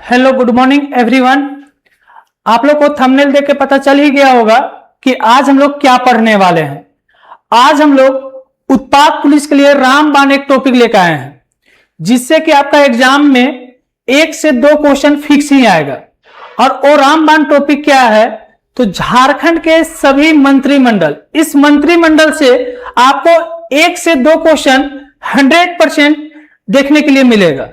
Hello good morning everyone. आप लोग को थंबनेल देख के पता चल ही गया होगा कि आज हम लोग क्या पढ़ने वाले हैं। आज हम लोग उत्पाद पुलिस के लिए रामबाण एक टॉपिक लेकर आए हैं, जिससे कि आपका एग्जाम में 1 से 2 क्वेश्चन फिक्स ही आएगा। और वो रामबाण टॉपिक क्या है, तो झारखंड के सभी मंत्रिमंडल, इस मंत्रिमंडल से आपको 1 से 2 क्वेश्चन 100% देखने के लिए मिलेगा।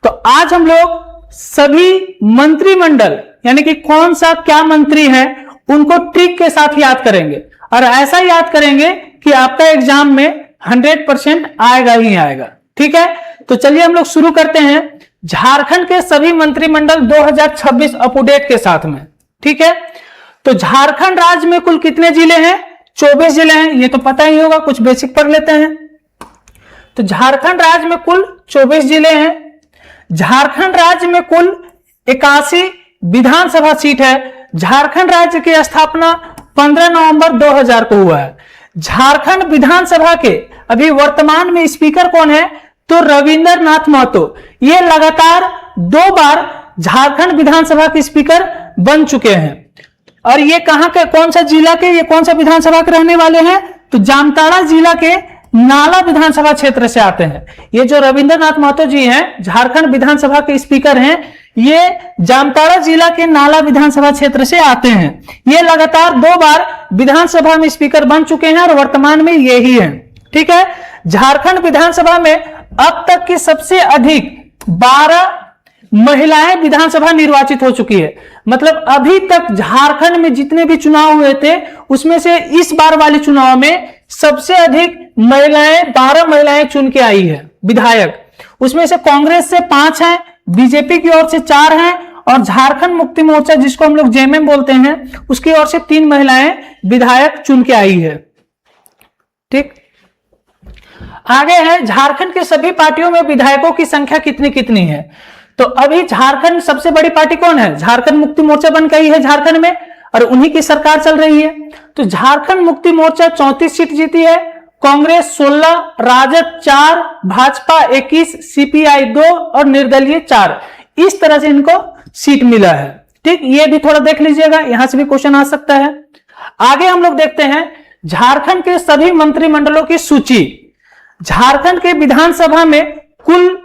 तो आज हम लोग सभी मंत्रिमंडल यानी कि कौन सा क्या मंत्री है उनको ट्रिक के साथ याद करेंगे, और ऐसा याद करेंगे कि आपका एग्जाम में 100% आएगा ही आएगा। ठीक है, तो चलिए हम लोग शुरू करते हैं झारखंड के सभी मंत्रिमंडल 2026 अपडेट के साथ में। ठीक है, तो झारखंड राज्य में कुल कितने जिले हैं? 24 जिले हैं, ये तो पता ही होगा, कुछ बेसिक पढ़ लेते हैं। तो झारखंड राज्य में कुल 24 जिले हैं। झारखंड राज्य में कुल 81 विधानसभा सीट है। झारखंड राज्य की स्थापना 15 नवंबर 2000 को हुआ है। झारखंड विधानसभा के अभी वर्तमान में स्पीकर कौन है? तो रविंद्र नाथ महतो। ये लगातार 2 बार झारखंड विधानसभा के स्पीकर बन चुके हैं। और ये कहां के, कौन सा जिला के, ये कौन सा विधानसभा के रहने वाले हैं? तो जामताड़ा जिला के नाला विधानसभा क्षेत्र से आते हैं। ये जो रविंद्रनाथ महतो जी हैं, झारखंड विधानसभा के स्पीकर हैं, ये जामताड़ा जिला के नाला विधानसभा क्षेत्र से आते हैं। ये लगातार 2 बार विधानसभा में स्पीकर बन चुके हैं और वर्तमान में ये ही है। ठीक है, झारखंड विधानसभा में अब तक की सबसे अधिक 12 महिलाएं विधानसभा निर्वाचित हो चुकी है। मतलब अभी तक झारखंड में जितने भी चुनाव हुए थे उसमें से इस बार वाले चुनाव में सबसे अधिक महिलाएं, 12 महिलाएं चुन के आई है विधायक। उसमें से कांग्रेस से 5 हैं, बीजेपी की ओर से 4 हैं, और झारखंड मुक्ति मोर्चा जिसको हम लोग जेएमएम बोलते हैं उसकी ओर से 3 महिलाएं विधायक चुन के आई है। ठीक, आगे है झारखंड के सभी पार्टियों में विधायकों की संख्या कितनी कितनी है। तो अभी झारखंड सबसे बड़ी पार्टी कौन है? झारखंड मुक्ति मोर्चा बन गई है झारखंड में, और उन्हीं की सरकार चल रही है। तो झारखंड मुक्ति मोर्चा 34 सीट जीती है, कांग्रेस 16, राजद 4, भाजपा 21, सीपीआई 2 और निर्दलीय 4। इस तरह से इनको सीट मिला है। ठीक, ये भी थोड़ा देख लीजिएगा, यहां से भी क्वेश्चन आ सकता है। आगे हम लोग देखते हैं झारखंड के सभी मंत्रिमंडलों की सूची। झारखंड के विधानसभा में कुल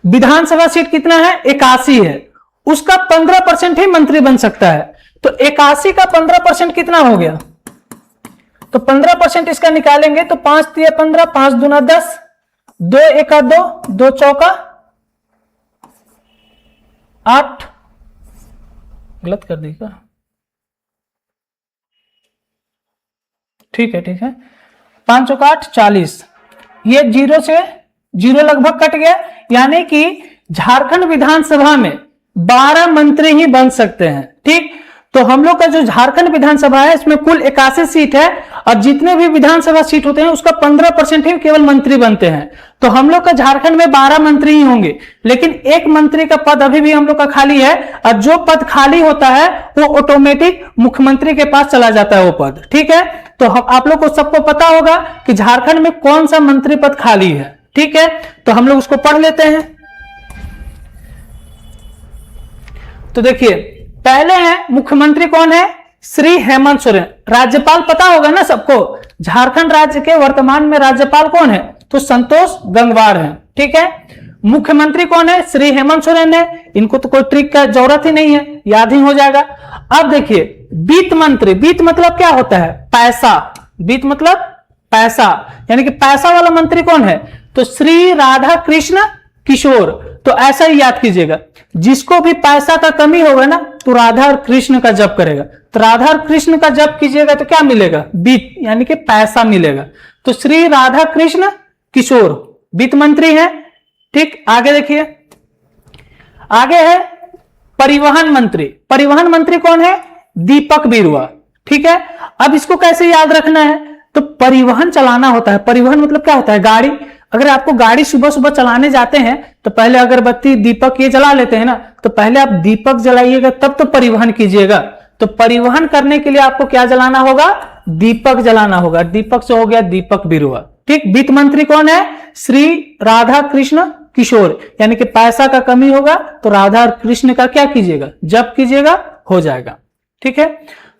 विधानसभा सीट कितना है? 81 है। उसका 15% ही मंत्री बन सकता है। तो 81 का 15% कितना हो गया? तो 15% इसका निकालेंगे तो 5 3 15, 5 दूना 10, 2 1 2, 2 चौका 8, गलत कर दी क्या? ठीक है, 5 चौका 8, 40। ये 0 से 0 लगभग कट गया, यानी कि झारखंड विधानसभा में 12 मंत्री ही बन सकते हैं। ठीक, तो हम लोग का जो झारखंड विधानसभा है इसमें कुल 81 सीट है, और जितने भी विधानसभा सीट होते हैं उसका 15% ही केवल मंत्री बनते हैं। तो हम लोग का झारखंड में 12 मंत्री ही होंगे, लेकिन एक मंत्री का पद अभी भी हम लोग का खाली है, और जो पद खाली होता है वो ऑटोमेटिक मुख्यमंत्री के पास चला जाता है वो पद। ठीक है, तो आप लोग को सबको पता होगा कि झारखंड में कौन सा मंत्री पद खाली है। ठीक है, तो हम लोग उसको पढ़ लेते हैं। तो देखिए, पहले है मुख्यमंत्री कौन है? श्री हेमंत सोरेन। राज्यपाल पता होगा ना सबको, झारखंड राज्य के वर्तमान में राज्यपाल कौन है? तो संतोष गंगवार है। ठीक है, मुख्यमंत्री कौन है? श्री हेमंत सोरेन है। इनको तो कोई ट्रिक का जरूरत ही नहीं है, याद ही हो जाएगा। अब देखिए, वित्त मंत्री, वित्त मतलब क्या होता है? पैसा। वित्त मतलब पैसा, यानी कि पैसा वाला मंत्री कौन है? तो श्री राधा कृष्ण किशोर। तो ऐसा ही याद कीजिएगा, जिसको भी पैसा का कमी होगा ना तो राधा और कृष्ण का जप करेगा। तो राधा और कृष्ण का जप कीजिएगा तो क्या मिलेगा? वित्त, यानी कि पैसा मिलेगा। तो श्री राधा कृष्ण किशोर वित्त मंत्री है। ठीक, आगे देखिए, आगे है परिवहन मंत्री। परिवहन मंत्री कौन है? दीपक बिरुवा। ठीक है, अब इसको कैसे याद रखना है? तो परिवहन चलाना होता है। परिवहन मतलब क्या होता है? गाड़ी। अगर आपको गाड़ी सुबह सुबह चलाने जाते हैं तो पहले अगरबत्ती दीपक ये जला लेते हैं ना, तो पहले आप दीपक जलाइएगा तब तो परिवहन कीजिएगा। तो परिवहन करने के लिए आपको क्या जलाना होगा? दीपक जलाना होगा। दीपक से हो गया दीपक बिरुवा। ठीक, वित्त मंत्री कौन है? श्री राधा कृष्ण किशोर, यानी कि पैसा का कमी होगा तो राधा और कृष्ण का क्या कीजिएगा, जप कीजिएगा, हो जाएगा। ठीक है,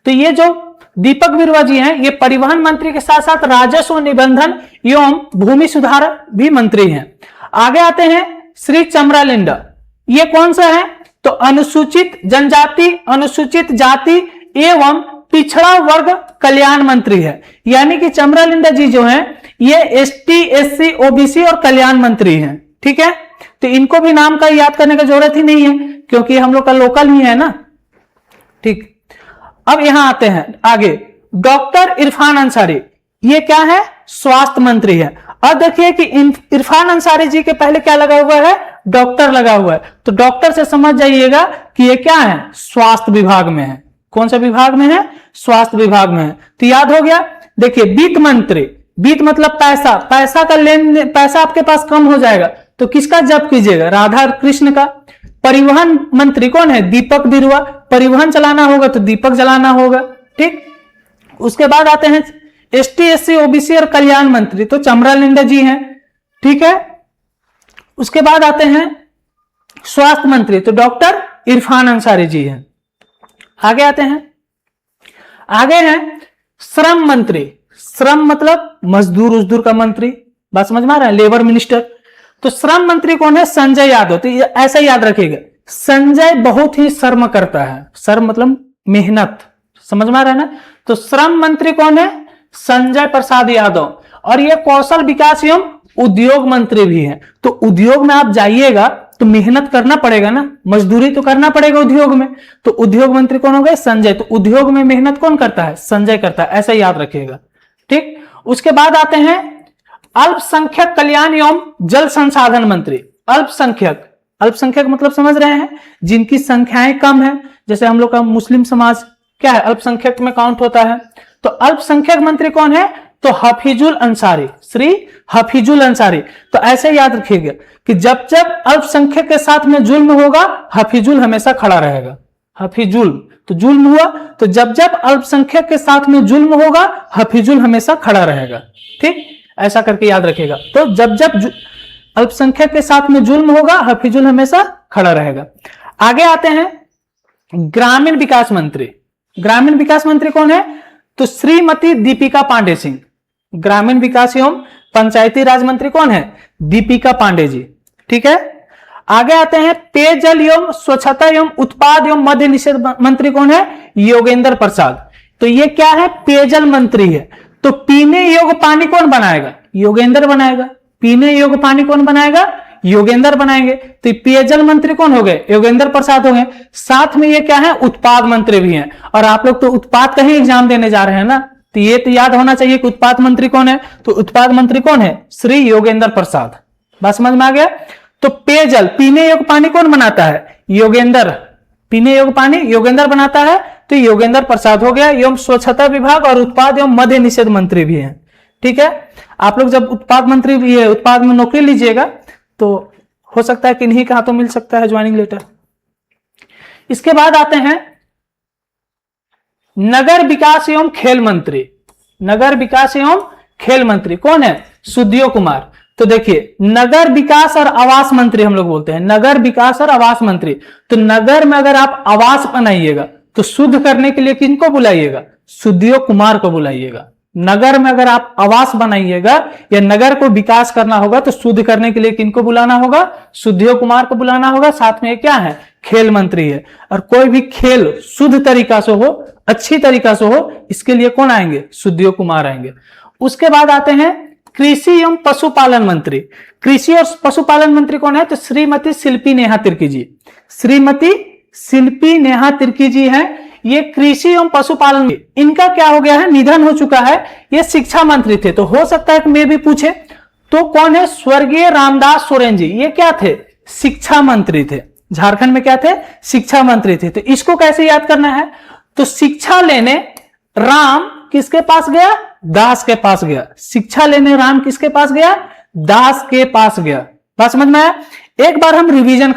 तो ये जो दीपक बिरुवा जी हैं ये परिवहन मंत्री के साथ साथ राजस्व निबंधन एवं भूमि सुधार भी मंत्री हैं। आगे आते हैं श्री चमरालिंडा, ये कौन सा है, तो अनुसूचित जनजाति, अनुसूचित जाति एवं पिछड़ा वर्ग कल्याण मंत्री है। यानी कि चमरालिंडा जी जो हैं ये एसटी, एससी, ओबीसी और कल्याण मंत्री हैं। ठीक है, तो इनको भी नाम का याद करने की जरूरत ही नहीं है क्योंकि हम लोग का लोकल ही है ना। ठीक, अब यहां आते हैं आगे, डॉक्टर इरफान अंसारी, ये क्या है, स्वास्थ्य मंत्री है। अब देखिए कि इरफान अंसारी जी के पहले क्या लगा हुआ है, डॉक्टर लगा हुआ है, तो डॉक्टर से समझ जाइएगा कि ये क्या है, स्वास्थ्य विभाग में है। कौन सा विभाग में है, स्वास्थ्य विभाग में है। तो याद हो गया। देखिए वित्त मंत्री, वित्त मतलब पैसा, पैसा का लेन, पैसा आपके पास कम हो जाएगा तो किसका जप कीजिएगा, राधा और कृष्ण का। परिवहन मंत्री कौन है, दीपक बिरुवा, परिवहन चलाना होगा तो दीपक जलाना होगा। ठीक, उसके बाद आते हैं एसटी, एससी, ओबीसी और कल्याण मंत्री, तो चमरालिंडा जी हैं। ठीक है, उसके बाद आते हैं स्वास्थ्य मंत्री, तो डॉक्टर इरफान अंसारी जी हैं। आगे आते हैं, आगे हैं श्रम मंत्री, श्रम मतलब मजदूर उजदूर का मंत्री, बात समझ में आ रहा है, लेबर मिनिस्टर। तो श्रम मंत्री कौन है, संजय यादव। तो ऐसा याद रखिएगा, संजय बहुत ही श्रम करता है, श्रम मतलब मेहनत, समझ में आ रहा है ना। तो श्रम मंत्री कौन है, संजय प्रसाद यादव। और ये कौशल विकास एवं उद्योग मंत्री भी है। तो उद्योग में आप जाइएगा तो मेहनत करना पड़ेगा ना, मजदूरी तो करना पड़ेगा उद्योग में, तो उद्योग मंत्री कौन हो गए, संजय। तो उद्योग में मेहनत कौन करता है, संजय करता है, ऐसा याद रखिएगा। ठीक, उसके बाद आते हैं अल्पसंख्यक कल्याण एवं जल संसाधन मंत्री। अल्पसंख्यक, अल्पसंख्यक मतलब समझ रहे हैं, जिनकी संख्याएं कम है, जैसे हम लोग का मुस्लिम समाज क्या है, अल्पसंख्यक में काउंट होता है। तो अल्पसंख्यक मंत्री कौन है, तो हफीजुल अंसारी, श्री हफीजुल अंसारी। तो ऐसे याद रखिएगा कि जब जब अल्पसंख्यक के साथ में जुल्म होगा हफीजुल हमेशा खड़ा रहेगा। हफीजुल, तो जुल्म हुआ, तो जब जब अल्पसंख्यक के साथ में जुल्म होगा हफीजुल हमेशा खड़ा रहेगा। ठीक, ऐसा करके याद रखिएगा। तो जब जब अल्पसंख्यक के साथ में जुल्म होगा हफीजुल हमेशा खड़ा रहेगा। आगे आते हैं ग्रामीण विकास मंत्री। ग्रामीण विकास मंत्री कौन है, तो श्रीमती दीपिका पांडे सिंह। ग्रामीण विकास एवं पंचायती राज मंत्री कौन है, दीपिका पांडे जी। ठीक है, आगे आते हैं पेयजल एवं स्वच्छता एवं उत्पाद एवं मद्य निषेध मंत्री कौन है, योगेंद्र प्रसाद। तो ये क्या है, पेयजल मंत्री है। तो पीने योग्य पानी कौन बनाएगा, योगेंद्र बनाएगा। पीने योग्य पानी कौन बनाएगा, योगेंद्र बनाएंगे। तो पेयजल मंत्री कौन हो गए, योगेंद्र प्रसाद हो गए। साथ में ये क्या है, उत्पाद मंत्री भी हैं। और आप लोग तो उत्पाद का ही एग्जाम देने जा रहे हैं ना, तो ये तो याद होना चाहिए कि उत्पाद मंत्री कौन है। तो उत्पाद मंत्री कौन है, श्री योगेंद्र प्रसाद। बात समझ में आ गया। तो पेयजल, पीने योग्य पानी कौन बनाता है, योगेंद्र। पीने योग्य पानी योगेंद्र बनाता है, तो योगेंद्र प्रसाद हो गया। एवं स्वच्छता विभाग और उत्पाद एवं मद्य निषेध मंत्री भी हैं। ठीक है, आप लोग जब उत्पाद मंत्री भी है, उत्पाद में नौकरी लीजिएगा तो हो सकता है कि इन्हीं के हाथों मिल सकता है ज्वाइनिंग लेटर। इसके बाद आते हैं नगर विकास एवं खेल मंत्री। नगर विकास एवं खेल मंत्री कौन है, सुदियो कुमार। तो देखिए नगर विकास और आवास मंत्री हम लोग बोलते हैं, नगर विकास और आवास मंत्री। तो नगर में अगर आप आवास बनाइएगा तो शुद्ध करने के लिए किनको बुलाइएगा, सुदियो कुमार को बुलाइएगा। नगर में अगर आप आवास बनाइएगा या नगर को विकास करना होगा तो शुद्ध करने के लिए किनको बुलाना होगा, सुदियो कुमार को बुलाना होगा। साथ में क्या है, खेल मंत्री है। और कोई भी खेल शुद्ध तरीका से हो, अच्छी तरीका से हो, इसके लिए कौन आएंगे, सुदियो कुमार आएंगे। उसके बाद आते हैं कृषि एवं पशुपालन मंत्री। कृषि और पशुपालन मंत्री कौन है, तो श्रीमती शिल्पी नेहा तिर्की जी। श्रीमती शिल्पी नेहा तिर्की जी हैं, ये कृषि एवं पशुपालन। इनका क्या हो गया है, निधन हो चुका है। ये शिक्षा मंत्री थे, तो हो सकता है कि मैं भी पूछे तो कौन है, स्वर्गीय रामदास सोरेन जी। ये क्या थे, शिक्षा मंत्री थे। झारखंड में क्या थे, शिक्षा मंत्री थे। तो इसको कैसे याद करना है, तो शिक्षा लेने राम किसके पास गया, दास के पास गया। शिक्षा लेने राम किसके पास गया, दास के पास गया। बात समझ में आया। एक बार हम रिवीजन